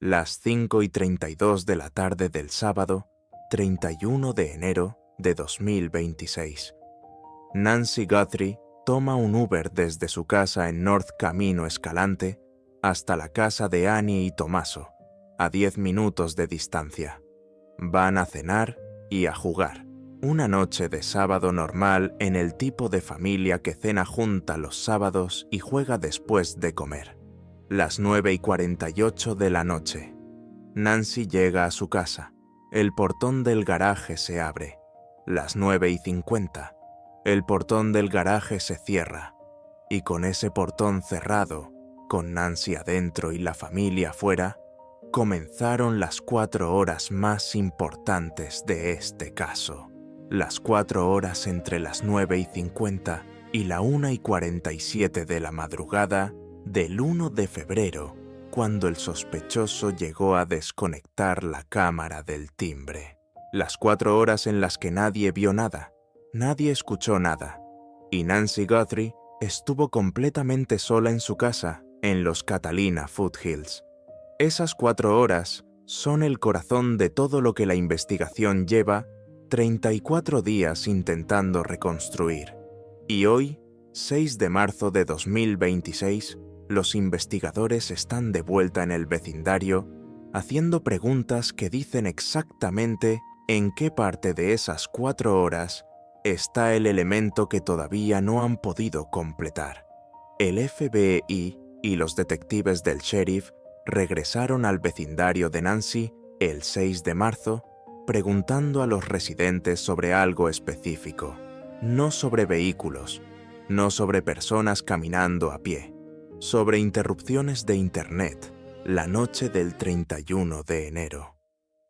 las 5:32 de la tarde del sábado, 31 de enero de 2026. Nancy Guthrie toma un Uber desde su casa en North Camino Escalante hasta la casa de Annie y Tommaso, a 10 minutos de distancia. Van a cenar y a jugar. Una noche de sábado normal en el tipo de familia que cena junta los sábados y juega después de comer. Las 9:48 de la noche. Nancy llega a su casa. El portón del garaje se abre. Las 9:50. El portón del garaje se cierra. Y con ese portón cerrado, con Nancy adentro y la familia afuera, comenzaron las 4 horas más importantes de este caso. Las 4 horas entre las 9:50 y la 1:47 de la madrugada del 1 de febrero, cuando el sospechoso llegó a desconectar la cámara del timbre. Las 4 horas en las que nadie vio nada, nadie escuchó nada, y Nancy Guthrie estuvo completamente sola en su casa, en los Catalina Foothills. Esas 4 horas son el corazón de todo lo que la investigación lleva 34 días intentando reconstruir. Y hoy, 6 de marzo de 2026, los investigadores están de vuelta en el vecindario, haciendo preguntas que dicen exactamente en qué parte de esas 4 horas está el elemento que todavía no han podido completar. El FBI y los detectives del sheriff regresaron al vecindario de Nancy el 6 de marzo, preguntando a los residentes sobre algo específico, no sobre vehículos, no sobre personas caminando a pie, sobre interrupciones de Internet la noche del 31 de enero.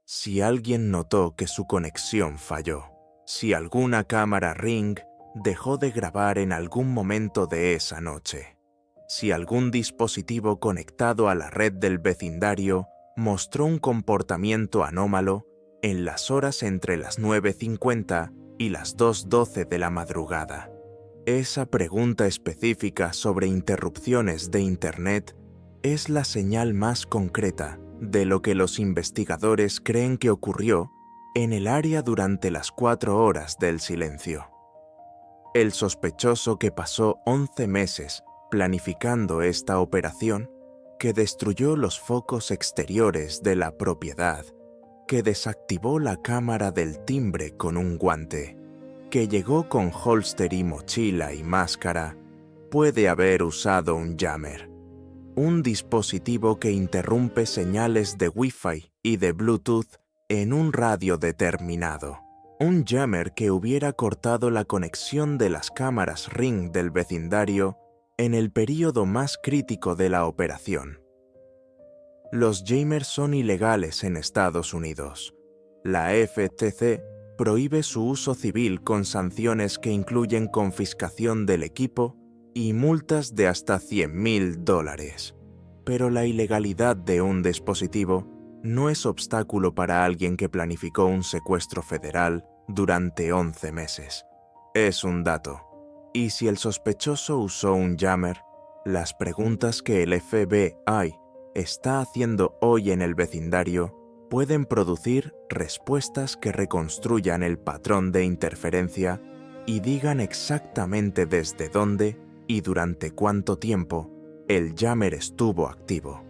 Si alguien notó que su conexión falló, si alguna cámara Ring dejó de grabar en algún momento de esa noche, si algún dispositivo conectado a la red del vecindario mostró un comportamiento anómalo en las horas entre las 9:50 y las 2:12 de la madrugada. Esa pregunta específica sobre interrupciones de Internet es la señal más concreta de lo que los investigadores creen que ocurrió en el área durante las 4 horas del silencio. El sospechoso que pasó 11 meses planificando esta operación, que destruyó los focos exteriores de la propiedad, que desactivó la cámara del timbre con un guante, que llegó con holster y mochila y máscara, puede haber usado un jammer, un dispositivo que interrumpe señales de Wi-Fi y de Bluetooth en un radio determinado. Un jammer que hubiera cortado la conexión de las cámaras Ring del vecindario en el período más crítico de la operación. Los jammers son ilegales en Estados Unidos. La FTC prohíbe su uso civil con sanciones que incluyen confiscación del equipo y multas de hasta $100,000. Pero la ilegalidad de un dispositivo no es obstáculo para alguien que planificó un secuestro federal durante 11 meses. Es un dato. Y si el sospechoso usó un jammer, las preguntas que el FBI está haciendo hoy en el vecindario pueden producir respuestas que reconstruyan el patrón de interferencia y digan exactamente desde dónde y durante cuánto tiempo el jammer estuvo activo.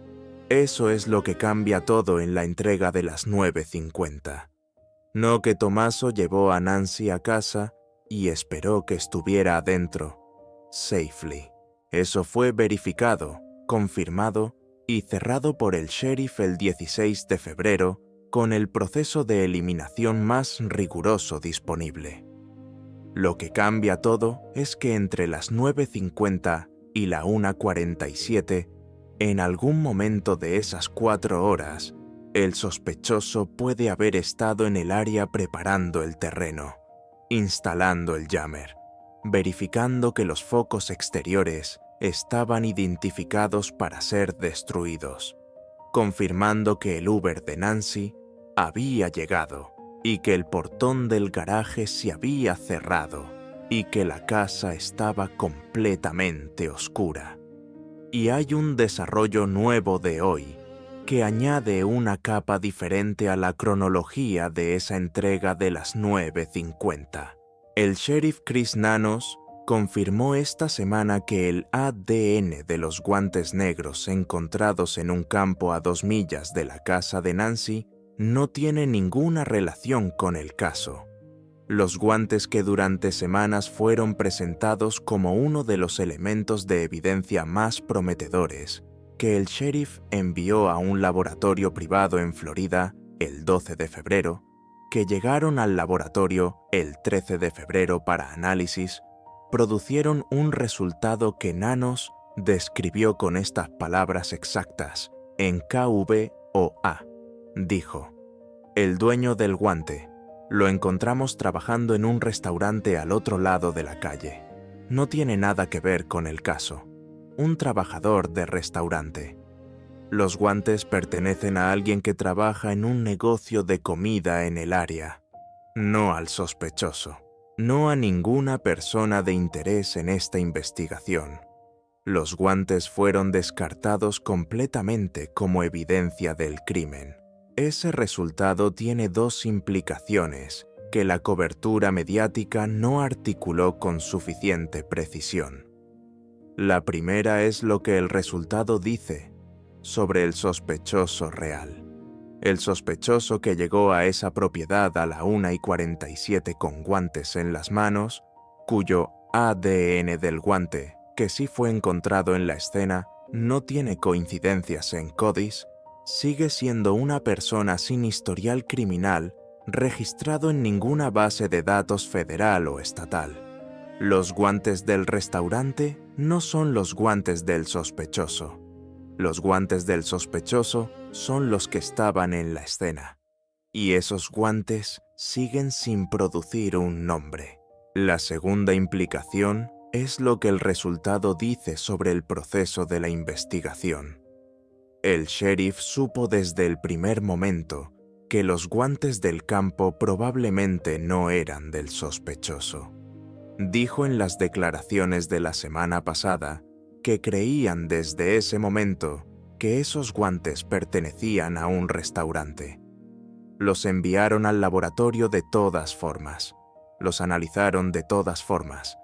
Eso es lo que cambia todo en la entrega de las 9:50. No que Tommaso llevó a Nancy a casa y esperó que estuviera adentro, safely. Eso fue verificado, confirmado y cerrado por el sheriff el 16 de febrero con el proceso de eliminación más riguroso disponible. Lo que cambia todo es que entre las 9:50 y la 1:47, en algún momento de esas 4 horas, el sospechoso puede haber estado en el área preparando el terreno, instalando el jammer, verificando que los focos exteriores estaban identificados para ser destruidos, confirmando que el Uber de Nancy había llegado y que el portón del garaje se había cerrado y que la casa estaba completamente oscura. Y hay un desarrollo nuevo de hoy que añade una capa diferente a la cronología de esa entrega de las 9:50. El sheriff Chris Nanos confirmó esta semana que el ADN de los guantes negros encontrados en un campo a 2 millas de la casa de Nancy no tiene ninguna relación con el caso. Los guantes que durante semanas fueron presentados como uno de los elementos de evidencia más prometedores que el sheriff envió a un laboratorio privado en Florida el 12 de febrero, que llegaron al laboratorio el 13 de febrero para análisis, producieron un resultado que Nanos describió con estas palabras exactas en KVOA. Dijo: "El dueño del guante lo encontramos trabajando en un restaurante al otro lado de la calle. No tiene nada que ver con el caso. Un trabajador de restaurante. Los guantes pertenecen a alguien que trabaja en un negocio de comida en el área. No al sospechoso. No a ninguna persona de interés en esta investigación. Los guantes fueron descartados completamente como evidencia del crimen. Ese resultado tiene 2 implicaciones que la cobertura mediática no articuló con suficiente precisión. La primera es lo que el resultado dice sobre el sospechoso real. El sospechoso que llegó a esa propiedad a la 1:47 con guantes en las manos, cuyo ADN del guante, que sí fue encontrado en la escena, no tiene coincidencias en CODIS, sigue siendo una persona sin historial criminal registrado en ninguna base de datos federal o estatal. Los guantes del restaurante no son los guantes del sospechoso. Los guantes del sospechoso son los que estaban en la escena. Y esos guantes siguen sin producir un nombre. La segunda implicación es lo que el resultado dice sobre el proceso de la investigación. El sheriff supo desde el primer momento que los guantes del campo probablemente no eran del sospechoso. Dijo en las declaraciones de la semana pasada que creían desde ese momento que esos guantes pertenecían a un restaurante. Los enviaron al laboratorio de todas formas, los analizaron de todas formas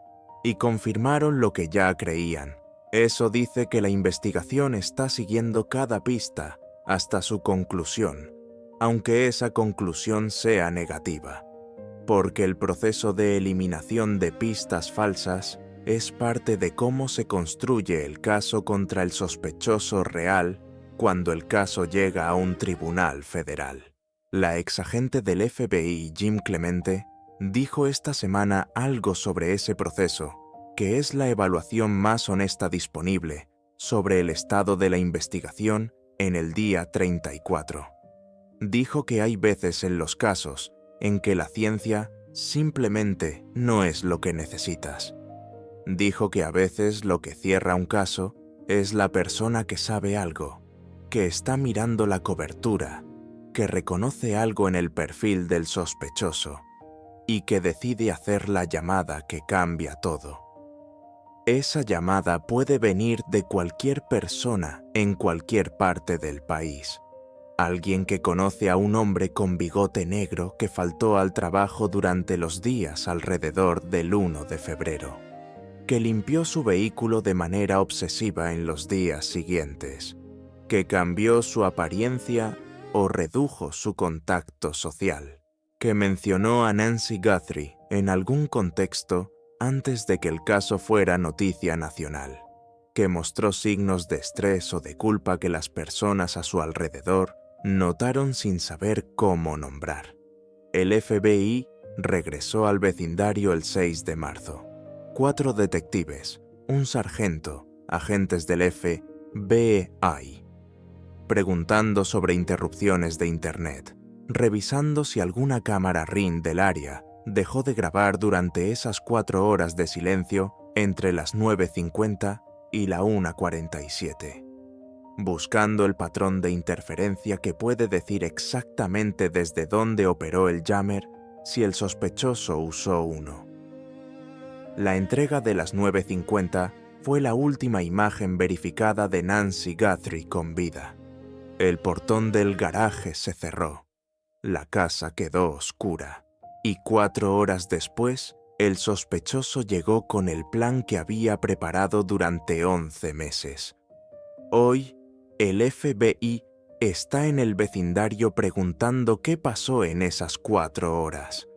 y confirmaron lo que ya creían. Eso dice que la investigación está siguiendo cada pista hasta su conclusión, aunque esa conclusión sea negativa, porque el proceso de eliminación de pistas falsas es parte de cómo se construye el caso contra el sospechoso real cuando el caso llega a un tribunal federal. La exagente del FBI, Jim Clemente, dijo esta semana algo sobre ese proceso, que es la evaluación más honesta disponible sobre el estado de la investigación en el día 34. Dijo que hay veces en los casos en que la ciencia simplemente no es lo que necesitas. Dijo que a veces lo que cierra un caso es la persona que sabe algo, que está mirando la cobertura, que reconoce algo en el perfil del sospechoso y que decide hacer la llamada que cambia todo. Esa llamada puede venir de cualquier persona en cualquier parte del país. Alguien que conoce a un hombre con bigote negro que faltó al trabajo durante los días alrededor del 1 de febrero, que limpió su vehículo de manera obsesiva en los días siguientes, que cambió su apariencia o redujo su contacto social, que mencionó a Nancy Guthrie en algún contexto antes de que el caso fuera noticia nacional, que mostró signos de estrés o de culpa que las personas a su alrededor notaron sin saber cómo nombrar. El FBI regresó al vecindario el 6 de marzo. 4 detectives, un sargento, agentes del FBI, preguntando sobre interrupciones de Internet, revisando si alguna cámara Ring del área dejó de grabar durante esas 4 horas de silencio entre las 9:50 y la 1:47, buscando el patrón de interferencia que puede decir exactamente desde dónde operó el jammer si el sospechoso usó uno. La entrega de las 9:50 fue la última imagen verificada de Nancy Guthrie con vida. El portón del garaje se cerró. La casa quedó oscura. Y 4 horas después, el sospechoso llegó con el plan que había preparado durante 11 meses. Hoy, el FBI está en el vecindario preguntando qué pasó en esas 4 horas,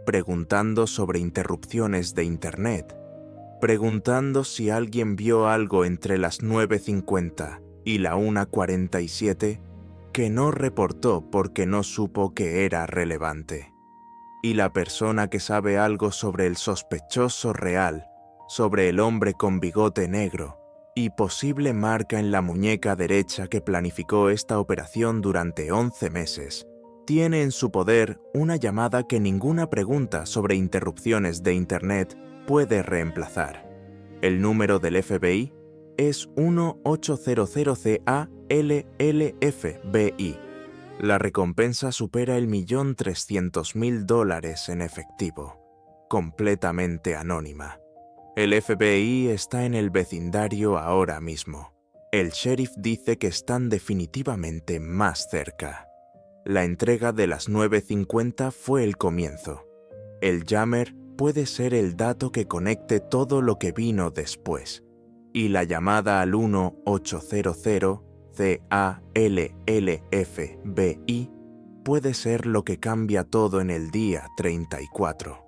preguntando sobre interrupciones de Internet, preguntando si alguien vio algo entre las 9:50 y la 1:47 que no reportó porque no supo que era relevante. Y la persona que sabe algo sobre el sospechoso real, sobre el hombre con bigote negro y posible marca en la muñeca derecha que planificó esta operación durante 11 meses, tiene en su poder una llamada que ninguna pregunta sobre interrupciones de Internet puede reemplazar. El número del FBI es 1800CALLFBI. La recompensa supera el $1.300.000 en efectivo, completamente anónima. El FBI está en el vecindario ahora mismo. El sheriff dice que están definitivamente más cerca. La entrega de las 9:50 fue el comienzo. El jammer puede ser el dato que conecte todo lo que vino después. Y la llamada al 1800CALLFBI puede ser lo que cambia todo en el día 34.